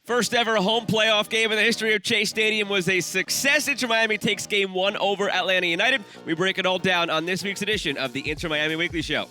First ever home playoff game in the history of Chase Stadium was a success. Inter Miami takes Game 1 over Atlanta United. We break it all down on this week's edition of the Inter Miami Weekly Show.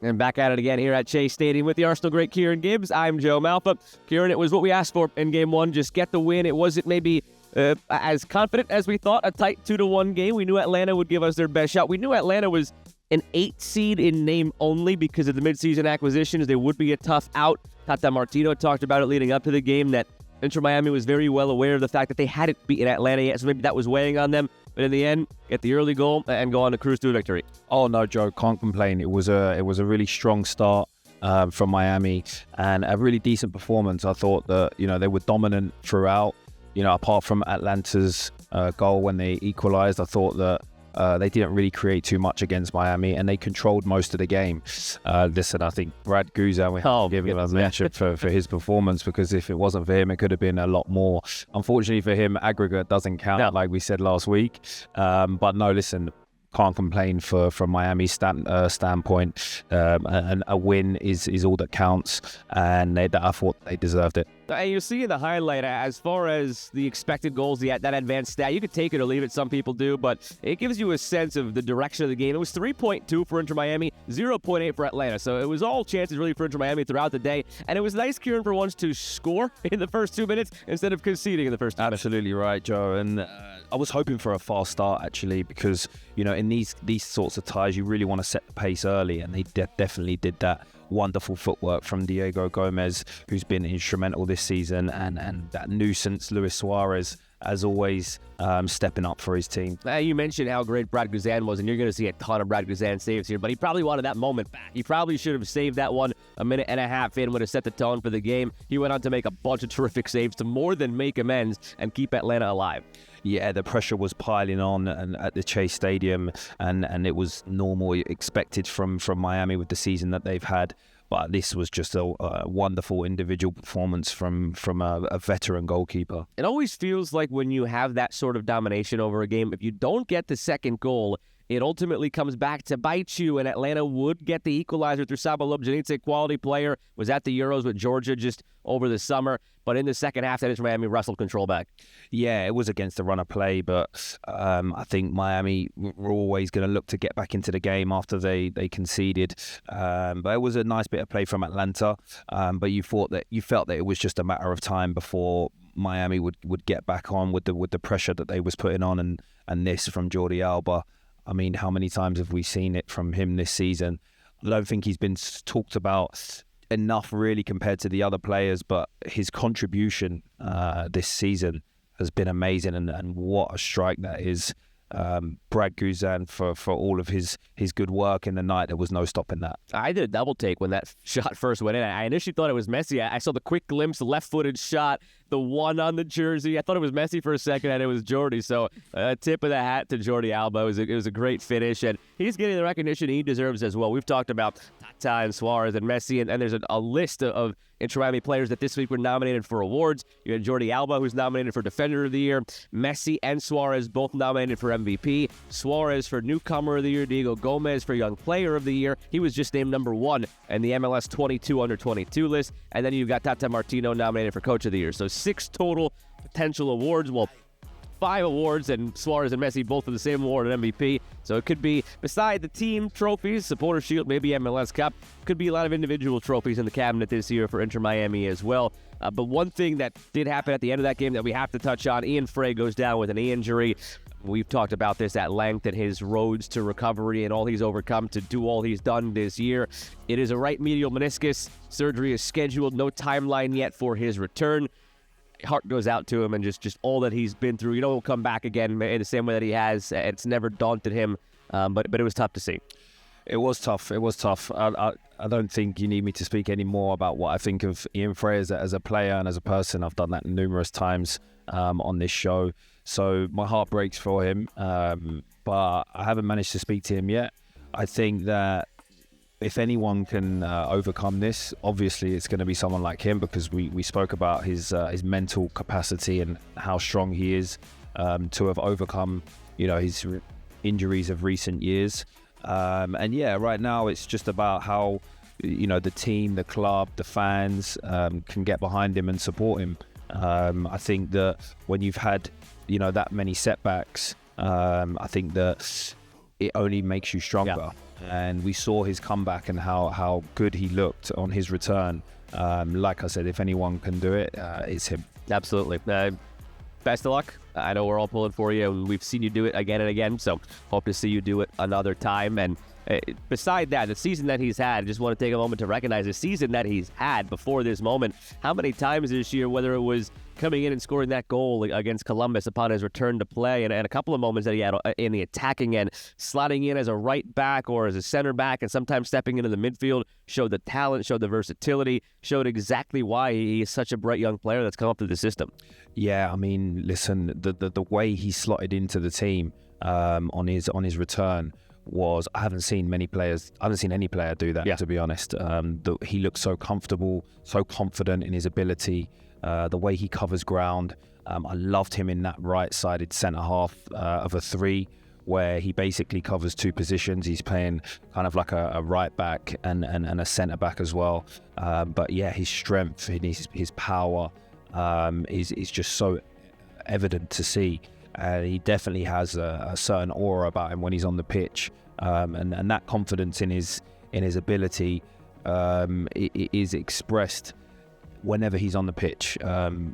And back at it again here at Chase Stadium with the Arsenal great Kieran Gibbs. I'm Joe Malfa. Kieran, it was what we asked for in Game 1. Just get the win. It wasn't maybe as confident as we thought. A tight 2-1 game. We knew Atlanta would give us their best shot. We knew Atlanta was an 8 seed in name only because of the midseason acquisitions. They would be a tough out. Tata Martino talked about it leading up to the game that Inter Miami was very well aware of the fact that they hadn't beaten Atlanta yet, so maybe that was weighing on them. But in the end, get the early goal and go on to cruise to a victory. Oh no, Joe, can't complain. It was a really strong start from Miami and a really decent performance. I thought that they were dominant throughout. Apart from Atlanta's goal when they equalised, I thought that they didn't really create too much against Miami, and they controlled most of the game. Listen, I think Brad Guzan, we have to give him a mention for his performance, because if it wasn't for him, it could have been a lot more. Unfortunately for him, aggregate doesn't count, like we said last week. But no, listen, can't complain from Miami's standpoint. And a win is all that counts, and I thought they deserved it. And you see in the highlight, as far as the expected goals, that advanced stat, you could take it or leave it. Some people do, but it gives you a sense of the direction of the game. It was 3.2 for Inter Miami, 0.8 for Atlanta. So it was all chances really for Inter Miami throughout the day. And it was nice, Kieran, for once to score in the first 2 minutes instead of conceding in the first 2 minutes. Absolutely right, Joe. And I was hoping for a fast start, actually, because, in these sorts of ties, you really want to set the pace early, and they definitely did that. Wonderful footwork from Diego Gomez, who's been instrumental this season, and that nuisance Luis Suarez, as always, stepping up for his team. You mentioned how great Brad Guzan was, and you're going to see a ton of Brad Guzan saves here, but he probably wanted that moment back. He probably should have saved that one a minute and a half in, would have set the tone for the game. He went on to make a bunch of terrific saves to more than make amends and keep Atlanta alive. Yeah, the pressure was piling on at the Chase Stadium, and it was normal, expected from Miami with the season that they've had. But this was just a wonderful individual performance from a veteran goalkeeper. It always feels like when you have that sort of domination over a game, if you don't get the second goal, it ultimately comes back to bite you, and Atlanta would get the equalizer through Saba Lobjanidze, quality player, was at the Euros with Georgia just over the summer. But in the second half, that Inter Miami wrestled control back. Yeah, it was against the run of play, but I think Miami were always going to look to get back into the game after they conceded. But it was a nice bit of play from Atlanta. But you felt that it was just a matter of time before Miami would get back on with the pressure that they was putting on, and this from Jordi Alba. I mean, how many times have we seen it from him this season? I don't think he's been talked about enough really compared to the other players, but his contribution this season has been amazing, and what a strike that is. Brad Guzan for all of his good work in the night. There was no stopping that. I did a double take when that shot first went in. I initially thought it was Messi. I saw the quick glimpse, left-footed shot, the one on the jersey. I thought it was Messi for a second, and it was Jordi. So tip of the hat to Jordi Alba. It was a great finish, and he's getting the recognition he deserves as well. We've talked about Tata and Suarez and Messi, and there's a list of Inter Miami players that this week were nominated for awards. You had Jordi Alba, who's nominated for Defender of the Year. Messi and Suarez both nominated for MVP. Suarez for Newcomer of the Year. Diego Gomez for Young Player of the Year. He was just named number 1 in the MLS 22 under 22 list. And then you've got Tata Martino nominated for Coach of the Year. So 6 total potential awards. Well, 5 awards, and Suarez and Messi both for the same award at MVP. So it could be, beside the team trophies, Supporter Shield, maybe MLS Cup, could be a lot of individual trophies in the cabinet this year for Inter Miami as well. But one thing that did happen at the end of that game that we have to touch on, Ian Frey goes down with a knee injury. We've talked about this at length and his roads to recovery and all he's overcome to do all he's done this year. It is a right medial meniscus. Surgery is scheduled. No timeline yet for his return. Heart goes out to him, and just all that he's been through. He'll come back again in the same way that he has. It's never daunted him, but it was tough to see. It was tough. I don't think you need me to speak any more about what I think of Ian Frey as a player and as a person. I've done that numerous times on this show. So my heart breaks for him, but I haven't managed to speak to him yet. I think that if anyone can overcome this, obviously it's going to be someone like him, because we spoke about his mental capacity and how strong he is to have overcome, his injuries of recent years. And yeah, right now it's just about how, the team, the club, the fans can get behind him and support him. I think that when you've had, that many setbacks, I think that it only makes you stronger. Yeah. And we saw his comeback and how good he looked on his return. Like I said, if anyone can do it, it's him. Absolutely. Best of luck. I know we're all pulling for you. We've seen you do it again and again, so hope to see you do it another time. And beside that, the season that he's had, I just want to take a moment to recognize the season that he's had before this moment. How many times this year, whether it was coming in and scoring that goal against Columbus upon his return to play, and a couple of moments that he had in the attacking end, slotting in as a right back or as a center back, and sometimes stepping into the midfield, showed the talent, showed the versatility, showed exactly why he is such a bright young player that's come up through the system. Yeah, I mean, listen, the way he slotted into the team on his return was, I haven't seen any player do that, to be honest. He looked so comfortable, so confident in his ability, the way he covers ground. I loved him in that right-sided centre-half of a three, where he basically covers two positions. He's playing kind of like a right back and a centre-back as well. But yeah, his strength and his power is just so evident to see. He definitely has a certain aura about him when he's on the pitch, and that confidence in his ability is expressed whenever he's on the pitch.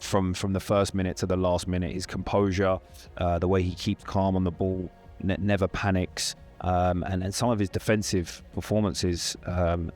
From the first minute to the last minute, his composure, the way he keeps calm on the ball, never panics, and some of his defensive performances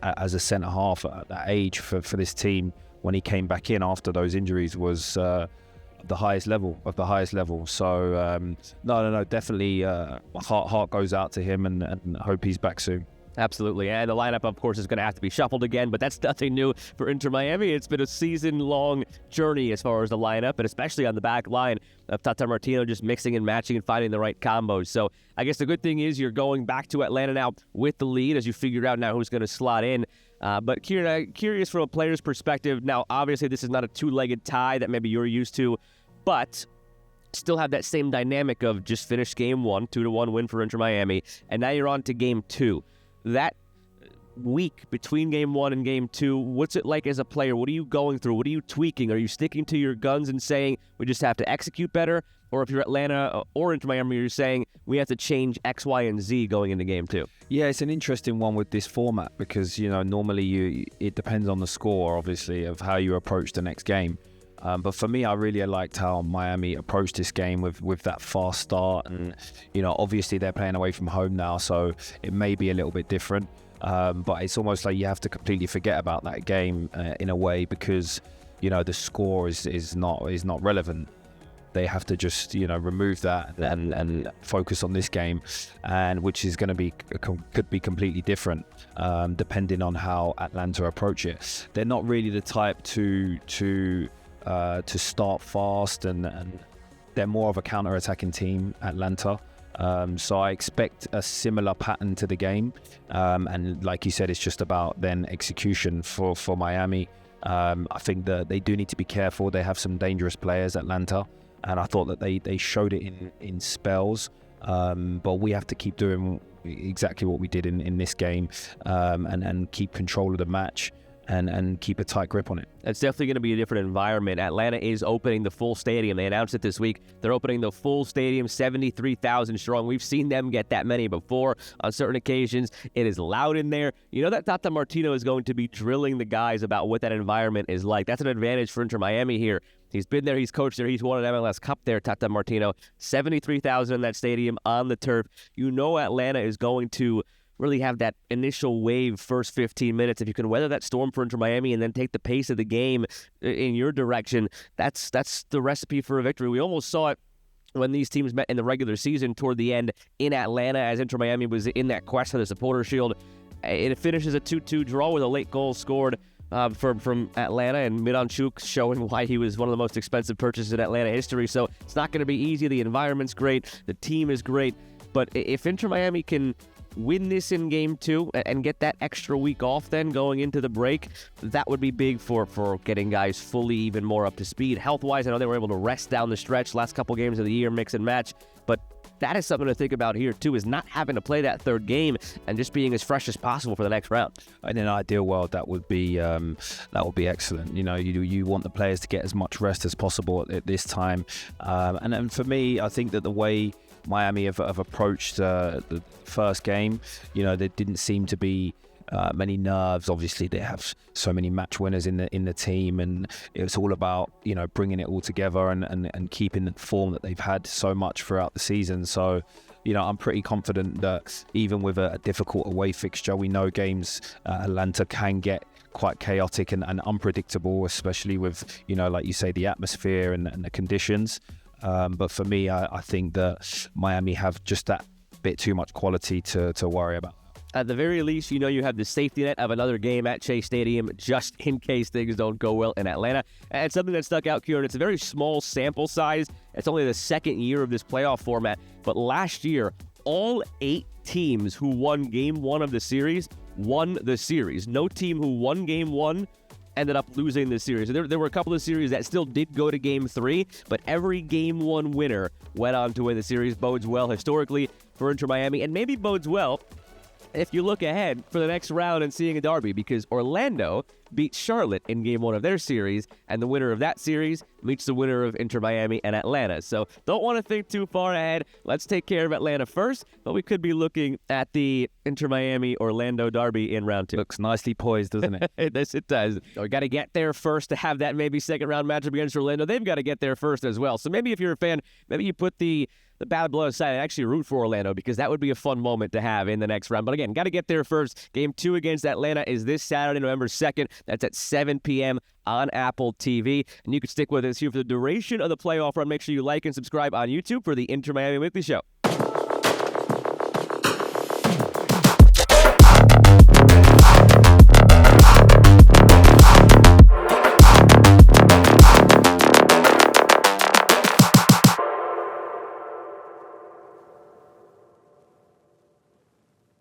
as a centre half at that age for this team when he came back in after those injuries was the highest level. So no, definitely heart goes out to him, and hope he's back soon. Absolutely. And the lineup, of course, is going to have to be shuffled again, but that's nothing new for Inter Miami. It's been a season-long journey as far as the lineup, and especially on the back line of Tata Martino, just mixing and matching and finding the right combos. So I guess the good thing is you're going back to Atlanta now with the lead as you figure out now who's going to slot in. But Kieran, I'm curious from a player's perspective. Now, obviously, this is not a two-legged tie that maybe you're used to, but still have that same dynamic of just finished game one, 2-1 win for Inter Miami, and now you're on to game two. That week between game one and game two, what's it like as a player? What are you going through? What are you tweaking? Are you sticking to your guns and saying we just have to execute better? Or if you're Atlanta or Inter Miami, you're saying we have to change X, Y, and Z going into game two? Yeah, it's an interesting one with this format because, normally it depends on the score, obviously, of how you approach the next game. But for me, I really liked how Miami approached this game with that fast start. And, obviously they're playing away from home now, so it may be a little bit different. But it's almost like you have to completely forget about that game in a way because, the score is not relevant. They have to just, remove that and focus on this game, and which is going to could be completely different depending on how Atlanta approach it. They're not really the type to start fast, and they're more of a counter-attacking team, Atlanta. So I expect a similar pattern to the game. And like you said, it's just about then execution for Miami. I think that they do need to be careful. They have some dangerous players, Atlanta, and I thought that they showed it in spells. But we have to keep doing exactly what we did in this game, and keep control of the match. And keep a tight grip on it. It's definitely going to be a different environment. Atlanta is opening the full stadium. They announced it this week. They're opening the full stadium, 73,000 strong. We've seen them get that many before on certain occasions. It is loud in there. You know that Tata Martino is going to be drilling the guys about what that environment is like. That's an advantage for Inter Miami here. He's been there. He's coached there. He's won an MLS Cup there, Tata Martino. 73,000 in that stadium on the turf. Atlanta is going to really have that initial wave first 15 minutes. If you can weather that storm for Inter Miami and then take the pace of the game in your direction, that's the recipe for a victory. We almost saw it when these teams met in the regular season toward the end in Atlanta as Inter Miami was in that quest for the Supporter Shield. It finishes a 2-2 draw with a late goal scored from Atlanta, and Miranchuk showing why he was one of the most expensive purchases in Atlanta history. So it's not going to be easy. The environment's great. The team is great. But if Inter Miami can win this in game 2 and get that extra week off then going into the break, that would be big for getting guys fully even more up to speed. Health-wise, I know they were able to rest down the stretch last couple games of the year, mix and match, but that is something to think about here too, is not having to play that third game and just being as fresh as possible for the next round. In an ideal world, that would be excellent. You want the players to get as much rest as possible at this time. And for me, I think that the way Miami have approached the first game, there didn't seem to be many nerves. Obviously, they have so many match winners in the team, and it's all about bringing it all together and keeping the form that they've had so much throughout the season. So, I'm pretty confident that even with a difficult away fixture, we know games Atlanta can get quite chaotic and unpredictable, especially with like you say, the atmosphere and the conditions. But for me, I think that Miami have just that bit too much quality to worry about. At the very least, you have the safety net of another game at Chase Stadium just in case things don't go well in Atlanta. And something that stuck out, Kieran, it's a very small sample size. It's only the second year of this playoff format. But last year, all 8 teams who won Game 1 of the series won the series. No team who won Game 1 ended up losing the series. There were a couple of series that still did go to Game 3, but every Game 1 winner went on to win the series. Bodes well historically for Inter Miami, and maybe bodes well if you look ahead for the next round and seeing a derby, because Orlando beat Charlotte in Game 1 of their series, and the winner of that series meets the winner of Inter Miami and Atlanta. So don't want to think too far ahead. Let's take care of Atlanta first, but we could be looking at the Inter Miami-Orlando derby in round 2. Looks nicely poised, doesn't it? Yes, it does. We got to get there first to have that maybe second round matchup against Orlando. They've got to get there first as well. So maybe if you're a fan, maybe you put the bad blood aside and actually root for Orlando, because that would be a fun moment to have in the next round. But again, got to get there first. Game 2 against Atlanta is this Saturday, November 2nd. That's at 7 p.m. on Apple TV. And you can stick with us here for the duration of the playoff run. Make sure you like and subscribe on YouTube for the Inter Miami Weekly Show.